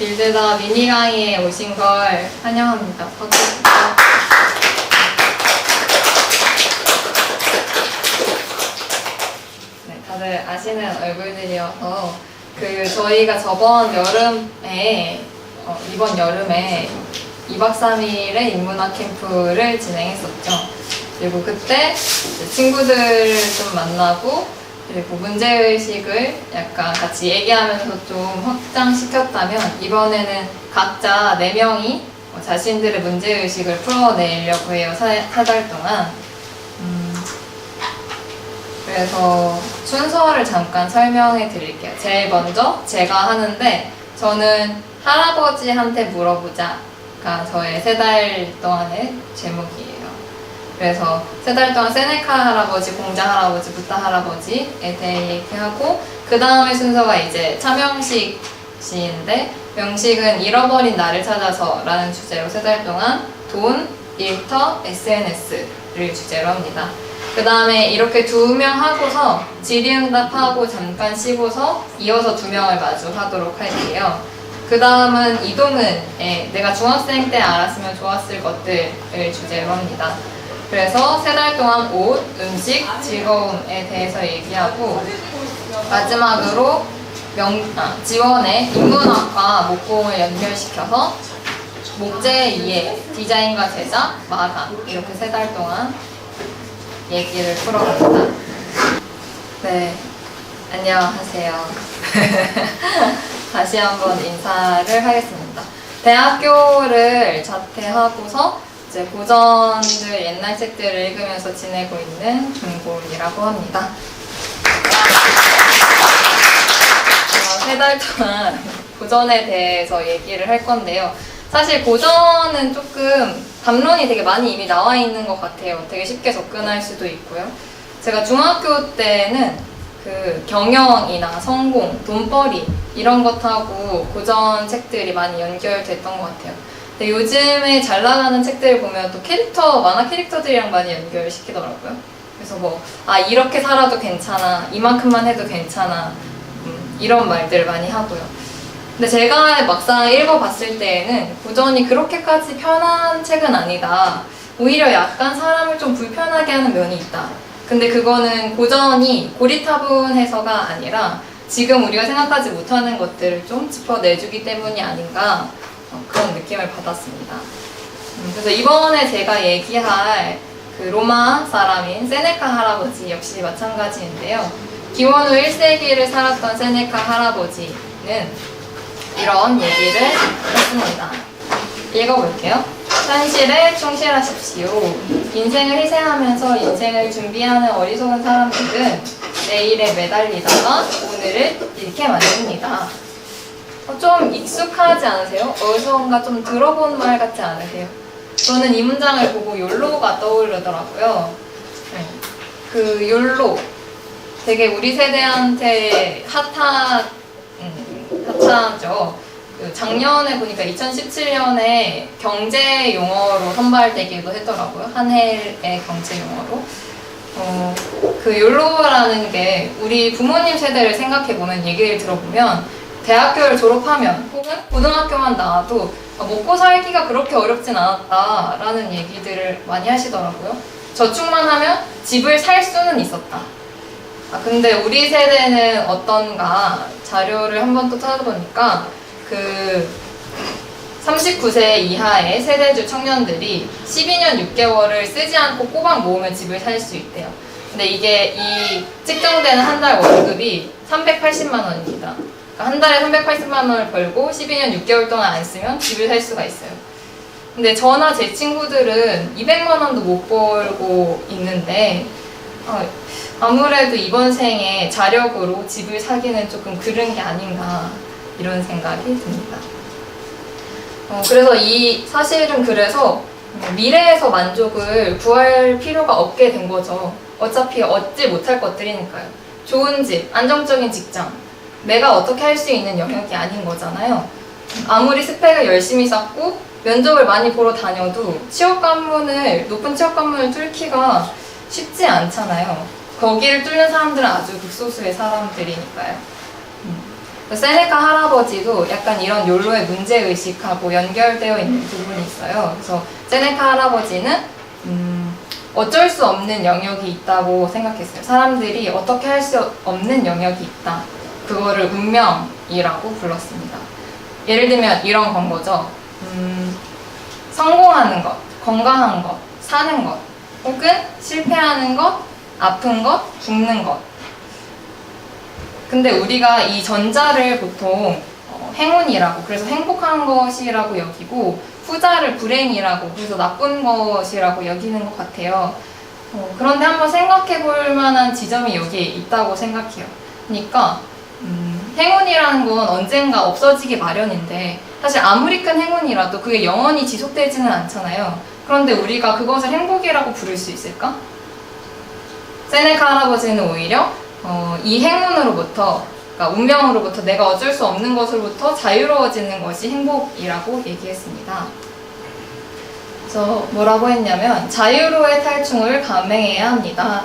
빌드더 미니 강의에 오신 걸 환영합니다. 네, 다들 아시는 얼굴들이어서 저희가 저번 여름에 이번 여름에 2박 3일의 인문학 캠프를 진행했었죠. 그리고 그때 친구들을 좀 만나고 그리고 문제의식을 약간 같이 얘기하면서 좀 확장시켰다면 이번에는 각자 4명이 자신들의 문제의식을 풀어내려고 해요. 4달 동안. 그래서 순서를 잠깐 설명해 드릴게요. 제일 먼저 제가 하는데 저는 할아버지한테 물어보자가 저의 3달 동안의 제목이에요. 그래서 3달 동안 세네카 할아버지, 공자 할아버지, 부타 할아버지에 대해 얘기하고 그 다음에 순서가 이제 차명식 시인데 명식은 잃어버린 나를 찾아서 라는 주제로 3달 동안 돈, 일터, SNS를 주제로 합니다. 그 다음에 이렇게 2명 하고서 질의응답하고 잠깐 쉬고서 이어서 2명을 마주하도록 할게요. 그 다음은 이동은 내가 중학생 때 알았으면 좋았을 것들을 주제로 합니다. 그래서 3달 동안 옷, 음식, 즐거움에 대해서 얘기하고 마지막으로 지원의 인문학과 목공을 연결시켜서 목재 이해, 디자인과 제작, 마감 이렇게 3달 동안 얘기를 풀어봅니다. 네, 안녕하세요. 다시 한번 인사를 하겠습니다. 대학교를 자퇴하고서 이제 고전들, 옛날 책들을 읽으면서 지내고 있는 김고은이라고 합니다. 3달 동안 고전에 대해서 얘기를 할 건데요. 사실 고전은 조금 담론이 되게 많이 이미 나와 있는 것 같아요. 되게 쉽게 접근할 수도 있고요. 제가 중학교 때는 경영이나 성공, 돈벌이 이런 것하고 고전 책들이 많이 연결됐던 것 같아요. 근데 요즘에 잘 나가는 책들을 보면 또 만화 캐릭터들이랑 많이 연결시키더라고요. 그래서 이렇게 살아도 괜찮아, 이만큼만 해도 괜찮아, 이런 말들을 많이 하고요. 근데 제가 막상 읽어봤을 때에는 고전이 그렇게까지 편한 책은 아니다. 오히려 약간 사람을 좀 불편하게 하는 면이 있다. 근데 그거는 고전이 고리타분해서가 아니라 지금 우리가 생각하지 못하는 것들을 좀 짚어내주기 때문이 아닌가 그런 느낌을 받았습니다. 그래서 이번에 제가 얘기할 로마 사람인 세네카 할아버지 역시 마찬가지인데요. 기원 후 1세기를 살았던 세네카 할아버지는 이런 얘기를 했습니다. 읽어볼게요. 현실에 충실하십시오. 인생을 희생하면서 인생을 준비하는 어리석은 사람들은 내일에 매달리다가 오늘을 잃게 만듭니다. 좀 익숙하지 않으세요? 어디선가 좀 들어본 말 같지 않으세요? 저는 이 문장을 보고 욜로가 떠오르더라고요. 욜로 되게 우리 세대한테 핫하죠. 작년에 보니까 2017년에 경제 용어로 선발되기도 했더라고요. 한 해의 경제 용어로. 욜로라는 게 우리 부모님 세대를 생각해보면 얘기를 들어보면 대학교를 졸업하면 혹은 고등학교만 나와도 먹고 살기가 그렇게 어렵진 않았다라는 얘기들을 많이 하시더라고요. 저축만 하면 집을 살 수는 있었다. 근데 우리 세대는 어떤가 자료를 한 번 또 찾아보니까 39세 이하의 세대주 청년들이 12년 6개월을 쓰지 않고 꼬박 모으면 집을 살 수 있대요. 근데 이게 이 측정되는 한 달 월급이 380만 원입니다. 그러니까 한 달에 380만 원을 벌고 12년 6개월 동안 안 쓰면 집을 살 수가 있어요. 근데 저나 제 친구들은 200만 원도 못 벌고 있는데 아무래도 이번 생에 자력으로 집을 사기는 조금 그른 게 아닌가 이런 생각이 듭니다. 그래서 사실은 그래서 미래에서 만족을 구할 필요가 없게 된 거죠. 어차피 얻지 못할 것들이니까요. 좋은 집, 안정적인 직장, 내가 어떻게 할 수 있는 영역이 아닌 거잖아요. 아무리 스펙을 열심히 쌓고 면접을 많이 보러 다녀도 높은 취업 관문을 뚫기가 쉽지 않잖아요. 거기를 뚫는 사람들은 아주 극소수의 사람들이니까요. 세네카 할아버지도 약간 이런 욜로의 문제의식하고 연결되어 있는 부분이 있어요. 그래서 세네카 할아버지는 어쩔 수 없는 영역이 있다고 생각했어요. 사람들이 어떻게 할 수 없는 영역이 있다. 그거를 운명이라고 불렀습니다. 예를 들면 이런 건 거죠. 성공하는 것, 건강한 것, 사는 것, 혹은 실패하는 것, 아픈 것, 죽는 것. 근데 우리가 이 전자를 보통 행운이라고, 그래서 행복한 것이라고 여기고, 후자를 불행이라고, 그래서 나쁜 것이라고 여기는 것 같아요. 그런데 한번 생각해 볼 만한 지점이 여기에 있다고 생각해요. 그러니까 행운이라는 건 언젠가 없어지기 마련인데, 사실 아무리 큰 행운이라도 그게 영원히 지속되지는 않잖아요. 그런데 우리가 그것을 행복이라고 부를 수 있을까? 세네카 할아버지는 오히려 이 행운으로부터, 그러니까 운명으로부터, 내가 어쩔 수 없는 것으로부터 자유로워지는 것이 행복이라고 얘기했습니다. 그래서 뭐라고 했냐면, 자유로의 탈충을 감행해야 합니다.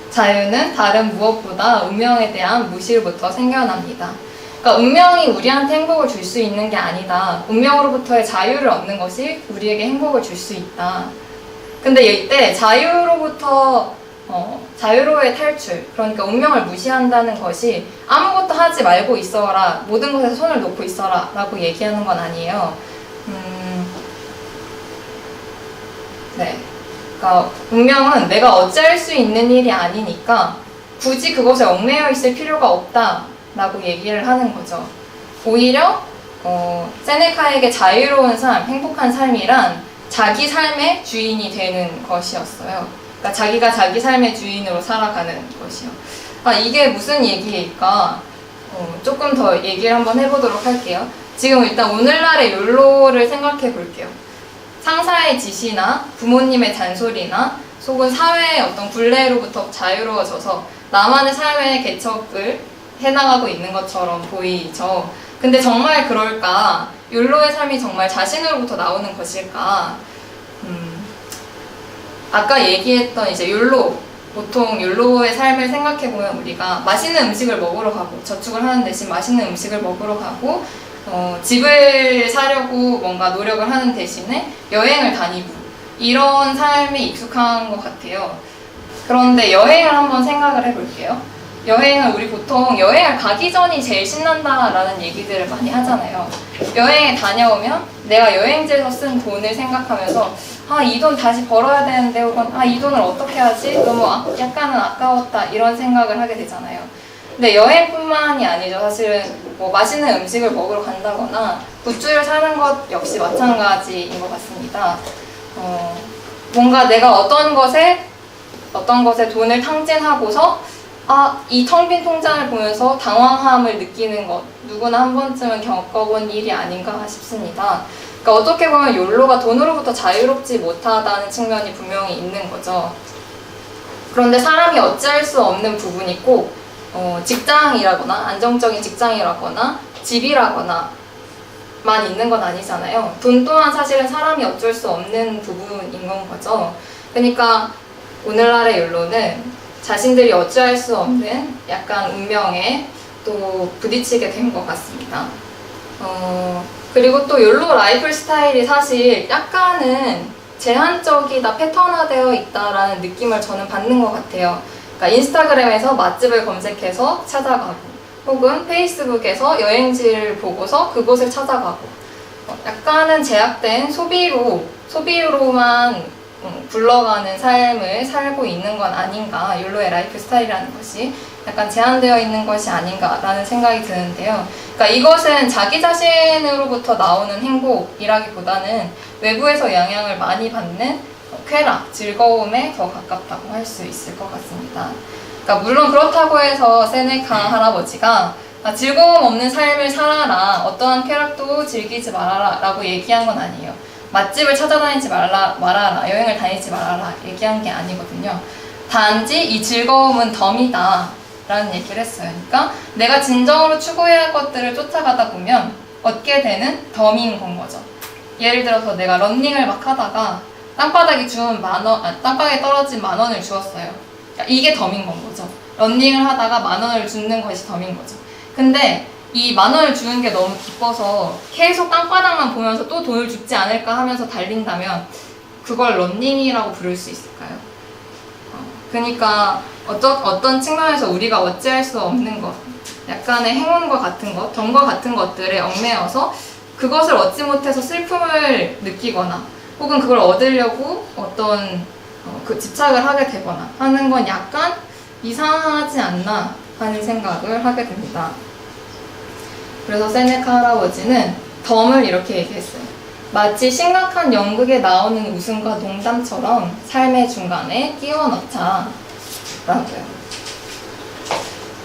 자유는 다른 무엇보다 운명에 대한 무시로부터 생겨납니다. 그러니까 운명이 우리한테 행복을 줄 수 있는 게 아니다. 운명으로부터의 자유를 얻는 것이 우리에게 행복을 줄 수 있다. 근데 이때 자유로의 탈출, 그러니까 운명을 무시한다는 것이 아무것도 하지 말고 있어라, 모든 것에 손을 놓고 있어라 라고 얘기하는 건 아니에요. 네. 그러니까 운명은 내가 어찌할 수 있는 일이 아니니까 굳이 그것에 얽매여 있을 필요가 없다 라고 얘기를 하는 거죠. 오히려 세네카에게 자유로운 삶, 행복한 삶이란 자기 삶의 주인이 되는 것이었어요. 그러니까 자기가 자기 삶의 주인으로 살아가는 것이요. 이게 무슨 얘기일까? 조금 더 얘기를 한번 해보도록 할게요. 지금 일단 오늘날의 욜로를 생각해 볼게요. 상사의 지시나 부모님의 잔소리나 혹은 사회의 어떤 굴레로부터 자유로워져서 나만의 삶의 개척을 해나가고 있는 것처럼 보이죠. 근데 정말 그럴까? 욜로의 삶이 정말 자신으로부터 나오는 것일까? 아까 얘기했던 이제 욜로, 보통 욜로의 삶을 생각해보면 우리가 맛있는 음식을 먹으러 가고, 저축을 하는 대신 맛있는 음식을 먹으러 가고, 집을 사려고 뭔가 노력을 하는 대신에 여행을 다니고, 이런 삶에 익숙한 것 같아요. 그런데 여행을 한번 생각을 해볼게요. 여행은 우리 보통 여행을 가기 전이 제일 신난다라는 얘기들을 많이 하잖아요. 여행에 다녀오면 내가 여행지에서 쓴 돈을 생각하면서 이 돈 다시 벌어야 되는데, 혹은 이 돈을 어떻게 하지? 너무 약간은 아까웠다, 이런 생각을 하게 되잖아요. 근데 여행뿐만이 아니죠. 사실은 뭐 맛있는 음식을 먹으러 간다거나 굿즈를 사는 것 역시 마찬가지인 것 같습니다. 뭔가 내가 어떤 것에 돈을 탕진하고서 이 텅 빈 통장을 보면서 당황함을 느끼는 것, 누구나 한 번쯤은 겪어본 일이 아닌가 싶습니다. 그러니까 어떻게 보면 욜로가 돈으로부터 자유롭지 못하다는 측면이 분명히 있는 거죠. 그런데 사람이 어찌할 수 없는 부분이 꼭 직장이라거나 안정적인 직장이라거나 집이라거나 만 있는 건 아니잖아요. 돈 또한 사실은 사람이 어쩔 수 없는 부분인 건 거죠. 그러니까 오늘날의 욜로는 자신들이 어찌할 수 없는 약간 운명에 또 부딪히게 된 것 같습니다. 그리고 또 욜로 라이프 스타일이 사실 약간은 제한적이다, 패턴화되어 있다라는 느낌을 저는 받는 것 같아요. 그러니까 인스타그램에서 맛집을 검색해서 찾아가고, 혹은 페이스북에서 여행지를 보고서 그곳을 찾아가고, 약간은 제약된 소비로만 굴러가는 삶을 살고 있는 건 아닌가, 욜로의 라이프 스타일이라는 것이 약간 제한되어 있는 것이 아닌가라는 생각이 드는데요. 그러니까 이것은 자기 자신으로부터 나오는 행복이라기보다는 외부에서 영향을 많이 받는 쾌락, 즐거움에 더 가깝다고 할 수 있을 것 같습니다. 그러니까 물론 그렇다고 해서 세네카 할아버지가 즐거움 없는 삶을 살아라, 어떠한 쾌락도 즐기지 말아라 라고 얘기한 건 아니에요. 맛집을 찾아다니지 말아라, 여행을 다니지 말아라 얘기한 게 아니거든요. 단지 이 즐거움은 덤이다 라는 얘기를 했어요. 그러니까 내가 진정으로 추구해야 할 것들을 쫓아가다 보면 얻게 되는 덤인 건 거죠. 예를 들어서 내가 러닝을 막 하다가 땅바닥에 떨어진 10,000원을 주었어요. 그러니까 이게 덤인 건 거죠. 러닝을 하다가 10,000원을 줍는 것이 덤인 거죠. 근데 이 10,000원을 주는 게 너무 기뻐서 계속 땅바닥만 보면서 또 돈을 죽지 않을까 하면서 달린다면 그걸 런닝이라고 부를 수 있을까요? 그러니까 어떤 측면에서 우리가 어찌할 수 없는 것, 약간의 행운과 같은 것, 덕과 같은 것들에 얽매여서 그것을 얻지 못해서 슬픔을 느끼거나 혹은 그걸 얻으려고 어떤 그 집착을 하게 되거나 하는 건 약간 이상하지 않나 하는 생각을 하게 됩니다. 그래서 세네카 할아버지는 덤을 이렇게 얘기했어요. 마치 심각한 연극에 나오는 웃음과 농담처럼 삶의 중간에 끼워 넣자 라고요.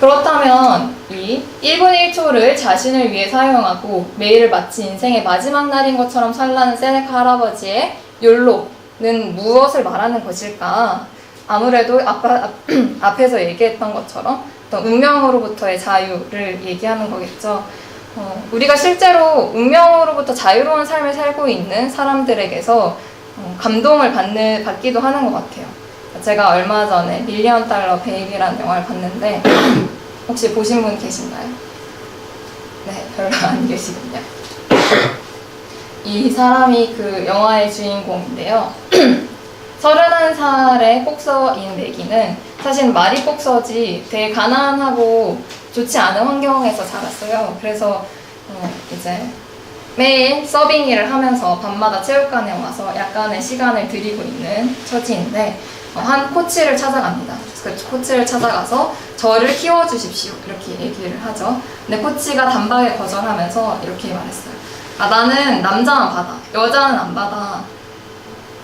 그렇다면 이 1분 1초를 자신을 위해 사용하고 매일을 마치 인생의 마지막 날인 것처럼 살라는 세네카 할아버지의 욜로는 무엇을 말하는 것일까? 아무래도 앞에서 얘기했던 것처럼 어떤 운명으로부터의 자유를 얘기하는 거겠죠. 우리가 실제로 운명으로부터 자유로운 삶을 살고 있는 사람들에게서 감동을 받기도 하는 것 같아요. 제가 얼마 전에 밀리언 달러 베이비라는 영화를 봤는데 혹시 보신 분 계신가요? 네, 별로 안 계시군요. 이 사람이 그 영화의 주인공인데요. 31살의 복서인 매기는 사실 말이 복서지 되게 가난하고 좋지 않은 환경에서 자랐어요. 그래서 이제 매일 서빙 일을 하면서 밤마다 체육관에 와서 약간의 시간을 들이고 있는 처지인데 한 코치를 찾아갑니다. 그 코치를 찾아가서 저를 키워주십시오 이렇게 얘기를 하죠. 근데 코치가 단박에 거절하면서 이렇게 말했어요. 나는 남자만 받아, 여자는 안 받아.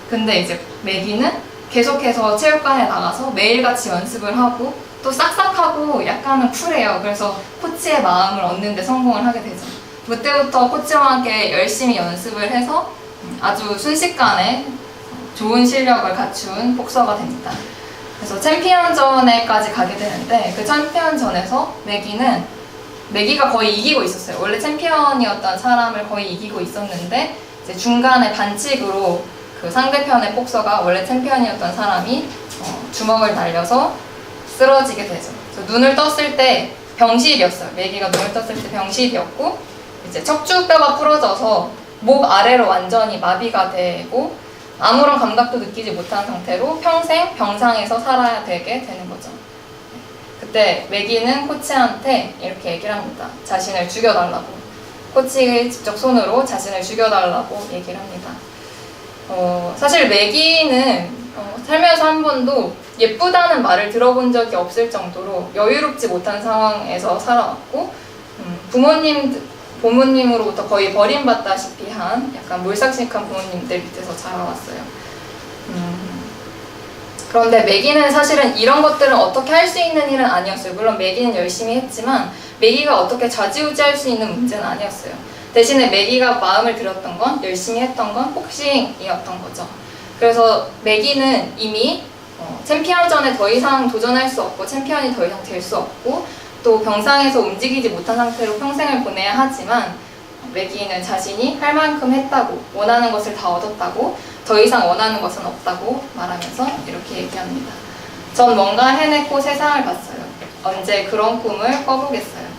근데 이제 매기는 계속해서 체육관에 나가서 매일같이 연습을 하고 또 싹싹하고 약간은 쿨해요. 그래서 코치의 마음을 얻는 데 성공을 하게 되죠. 그때부터 코치와 함께 열심히 연습을 해서 아주 순식간에 좋은 실력을 갖춘 복서가 됩니다. 그래서 챔피언전에까지 가게 되는데 그 챔피언전에서 매기가 거의 이기고 있었어요. 원래 챔피언이었던 사람을 거의 이기고 있었는데 이제 중간에 반칙으로 그 상대편의 복서가 원래 챔피언이었던 사람이 주먹을 날려서 쓰러지게 되죠. 그래서 눈을 떴을 때 병실이었어요. 매기가 눈을 떴을 때 병실이었고 이제 척추뼈가 부러져서 목 아래로 완전히 마비가 되고 아무런 감각도 느끼지 못한 상태로 평생 병상에서 살아야 되게 되는 거죠. 그때 매기는 코치한테 이렇게 얘기를 합니다. 자신을 죽여달라고. 코치의 직접 손으로 자신을 죽여달라고 얘기를 합니다. 사실 매기는 살면서 한 번도 예쁘다는 말을 들어본 적이 없을 정도로 여유롭지 못한 상황에서 살아왔고 부모님으로부터 거의 버림받다시피 한 약간 몰삭식한 부모님들 밑에서 자라왔어요. 그런데 매기는 사실은 이런 것들은 어떻게 할 수 있는 일은 아니었어요. 물론 매기는 열심히 했지만 매기가 어떻게 좌지우지할 수 있는 문제는 아니었어요. 대신에 매기가 마음을 들였던 건, 열심히 했던 건 복싱이었던 거죠. 그래서 매기는 이미 챔피언전에 더 이상 도전할 수 없고 챔피언이 더 이상 될 수 없고 또 병상에서 움직이지 못한 상태로 평생을 보내야 하지만 매기는 자신이 할 만큼 했다고, 원하는 것을 다 얻었다고, 더 이상 원하는 것은 없다고 말하면서 이렇게 얘기합니다. 전 뭔가 해냈고 세상을 봤어요. 언제 그런 꿈을 꿔보겠어요.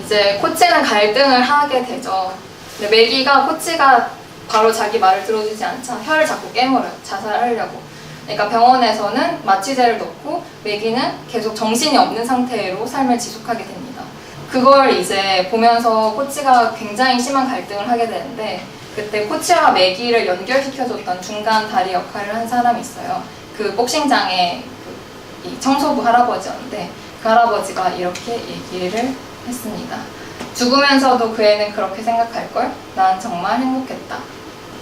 이제 코치는 갈등을 하게 되죠. 근데 매기가 코치가 바로 자기 말을 들어주지 않자 혀를 자꾸 깨물어요. 자살하려고. 그러니까 병원에서는 마취제를 넣고 매기는 계속 정신이 없는 상태로 삶을 지속하게 됩니다. 그걸 이제 보면서 코치가 굉장히 심한 갈등을 하게 되는데 그때 코치와 매기를 연결시켜줬던 중간 다리 역할을 한 사람이 있어요. 그 복싱장의 이 청소부 할아버지였는데 그 할아버지가 이렇게 얘기를 했습니다. 죽으면서도 그 애는 그렇게 생각할걸? 난 정말 행복했다.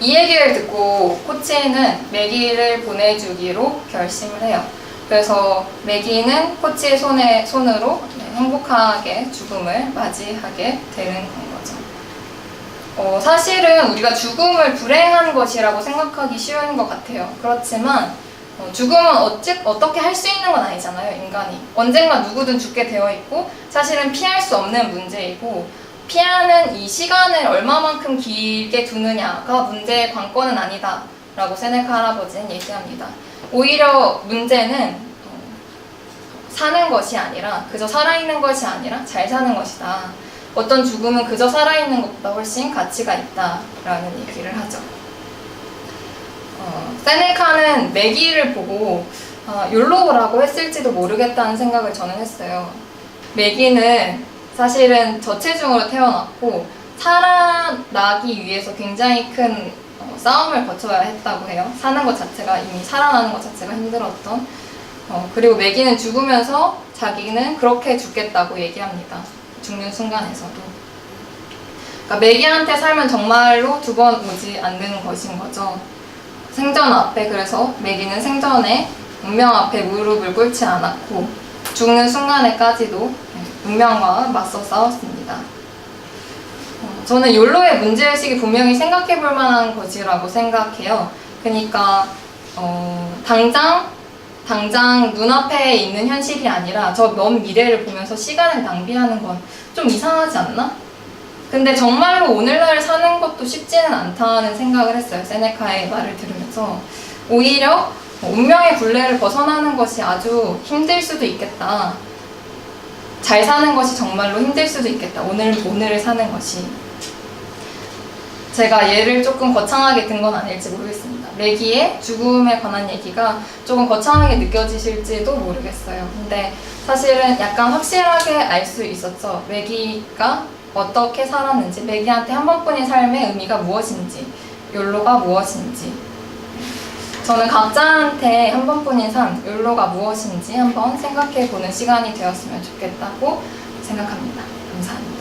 이 얘기를 듣고 코치는 매기를 보내주기로 결심을 해요. 그래서 매기는 코치의 손으로 행복하게 죽음을 맞이하게 되는 거죠. 사실은 우리가 죽음을 불행한 것이라고 생각하기 쉬운 것 같아요. 그렇지만 죽음은 어떻게 할 수 있는 건 아니잖아요, 인간이. 언젠가 누구든 죽게 되어 있고 사실은 피할 수 없는 문제이고 피하는 이 시간을 얼마만큼 길게 두느냐가 문제의 관건은 아니다 라고 세네카 할아버지는 얘기합니다. 오히려 문제는 사는 것이 아니라, 그저 살아있는 것이 아니라 잘 사는 것이다. 어떤 죽음은 그저 살아있는 것보다 훨씬 가치가 있다라는 얘기를 하죠. 세네카는 매기를 보고 욜로라고 했을지도 모르겠다는 생각을 저는 했어요. 매기는 사실은 저체중으로 태어났고 살아나기 위해서 굉장히 큰 싸움을 거쳐야 했다고 해요. 사는 것 자체가, 이미 살아나는 것 자체가 힘들었던. 그리고 매기는 죽으면서 자기는 그렇게 죽겠다고 얘기합니다. 죽는 순간에서도. 그러니까 매기한테 살면 정말로 두 번 오지 않는 것인 거죠. 생전 앞에, 그래서 매기는 생전에 운명 앞에 무릎을 꿇지 않았고 죽는 순간에까지도 운명과 맞서 싸웠습니다. 저는 욜로의 문제의식이 분명히 생각해 볼 만한 것이라고 생각해요. 그러니까 당장 눈앞에 있는 현실이 아니라 저 먼 미래를 보면서 시간을 낭비하는 건 좀 이상하지 않나? 근데 정말로 오늘날 사는 것도 쉽지는 않다는 생각을 했어요. 세네카의 말을 들으면서. 오히려 운명의 굴레를 벗어나는 것이 아주 힘들 수도 있겠다. 잘 사는 것이 정말로 힘들 수도 있겠다. 오늘을 사는 것이. 제가 예를 조금 거창하게 든 건 아닐지 모르겠습니다. 매기의 죽음에 관한 얘기가 조금 거창하게 느껴지실지도 모르겠어요. 근데 사실은 약간 확실하게 알 수 있었죠. 매기가 어떻게 살았는지, 매기한테 한 번뿐인 삶의 의미가 무엇인지, 욜로가 무엇인지. 저는 각자한테 한 번뿐인 삶, 욜로가 무엇인지 한번 생각해보는 시간이 되었으면 좋겠다고 생각합니다. 감사합니다.